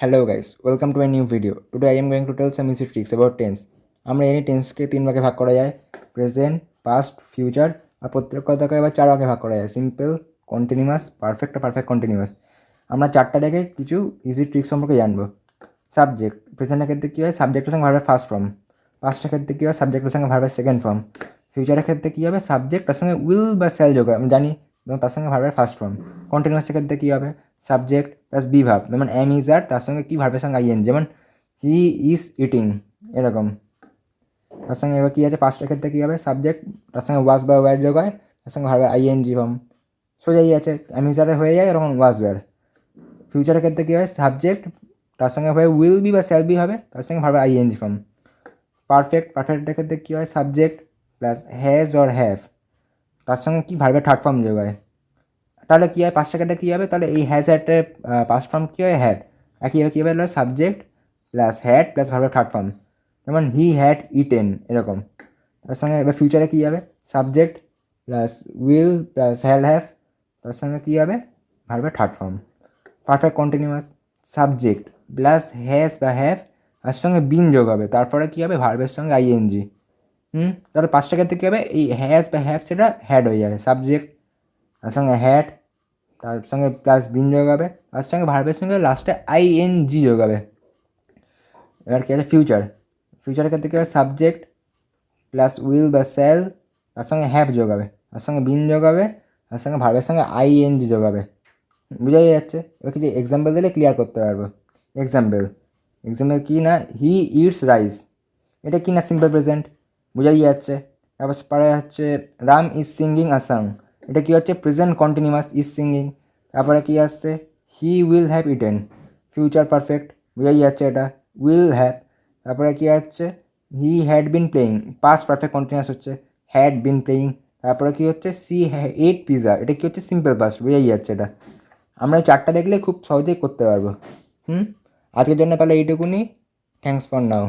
Hello guys, welcome to a new video. Today I am going to tell some easy tricks about tense. আমরা any টেন্সকে 3 ভাগে ভাগ করা যায়, present, past, future আর প্রত্যেকটাকে আবার 4 ভাগে ভাগ করা যায়, সিম্পল, কন্টিনিউয়াস, পারফেক্ট আর পারফেক্ট কন্টিনিউয়াস। আমরা 4টা থেকে কিছু ইজি ট্রিক্স সম্পর্কে জানবো। সাবজেক্ট, প্রেজেন্টের ক্ষেত্রে কী হয়, সাবজেক্টের সঙ্গে ভার্বের ফার্স্ট ফর্ম। পাস্টের ক্ষেত্রে কী হয়, সাবজেক্টের সঙ্গে ভার্বের সেকেন্ড ফর্ম। ফিউচারের ক্ষেত্রে কী হবে, সাবজেক্ট তার সঙ্গে উইল বা শ্যাল যোগ হয়, আমি জানি, এবং তার সঙ্গে ভার্বের ফার্স্ট ফর্ম। কন্টিনিউয়াসের ক্ষেত্রে কী হবে, সাবজেক্ট প্লাস বি ভার্ব, যেমন এম ইজ আর তার সঙ্গে কী ভার্বের সঙ্গে আইএন, যেমন হি ইজ ইটিং, এরকম। তার সঙ্গে এবার কী আছে, পাস্টের ক্ষেত্রে কী হবে, সাবজেক্ট তার সঙ্গে ওয়াজ বা ওয়্যার যোগ হয়, তার সঙ্গে ভার্বের আইএনজি ফর্ম। সোজাই আছে, এম ইজ আরে হয়ে যায় এরকম ওয়াজ ওয়্যার। ফিউচারের ক্ষেত্রে কী হয়, সাবজেক্ট তার সঙ্গে ভাবে উইল বি বা শ্যাল বি হবে, তার সঙ্গে ভাবে আইএনজি ফর্ম। পারফেক্টের ক্ষেত্রে কী হয়, subject plus has or have, তার সঙ্গে কি ভার্বের থার্ড ফর্ম যোগ হয়। তাহলে কী হয়, পাঁচটা ক্ষেত্রে কী হবে, তাহলে এই হ্যাজ হ্যাডের পাস্ট ফর্ম কী হয়, হ্যাড। একইভাবে কী হবে, সাবজেক্ট প্লাস হ্যাড প্লাস ভার্বের থার্ড ফর্ম, যেমন হি হ্যাড ইটেন, এরকম। তার সঙ্গে এবার ফিউচারে কী হবে, subject plus will plus Hal have, তার সঙ্গে কী হবে, ভার্বের third form. Perfect continuous, subject plus has বা হ্যাভ, তার সঙ্গে বিন যোগ হবে, তারপরে কী হবে, ভার্বের সঙ্গে আইএনজি। তাহলে পাঁচটা ক্ষেত্রে কী হবে, এই হ্যাজ বা হ্যাভ সেটা হ্যাড হয়ে যাবে, সাবজেক্ট তার সঙ্গে হ্যাড, তার সঙ্গে প্লাস বিন যোগ হবে, তার সঙ্গে ভার্বের সঙ্গে লাস্টে আইএনজি যোগ হবে। এবার কী আছে, ফিউচারের ক্ষেত্রে কী হবে, সাবজেক্ট প্লাস উইল বা শ্যাল, তার সঙ্গে হ্যাভ যোগ হবে, তার সঙ্গে বিন যোগ হবে, তার সঙ্গে ভার্বের সঙ্গে আইএনজি যোগ হবে। বোঝাই যাচ্ছে। এবার কিছু এক্সাম্পল দিলে ক্লিয়ার করতে পারবো। এক্সাম্পল কী না, হি ইটস রাইস, এটা কি না, সিম্পল প্রেজেন্ট, বোঝাই যাচ্ছে। তারপর পরে হচ্ছে Ram is singing a song, এটা কী হচ্ছে, প্রেজেন্ট কন্টিনিউয়াস, ইজ সিঙ্গিং। তারপরে কী আসছে, he will have eaten, future perfect, বোঝাই যাচ্ছে এটা, উইল হ্যাভ। তারপরে কী হচ্ছে, he had been playing, past perfect continuous হচ্ছে, হ্যাড বিন প্লেয়িং। তারপরে কী হচ্ছে, সি এট পিজা, এটা কী হচ্ছে, সিম্পল পাস্ট, বোঝাই যাচ্ছে এটা। আমরা এই 4টা দেখলে খুব সহজেই করতে পারবো। আজকের জন্য তাহলে এইটুকুনি। Thanks for now.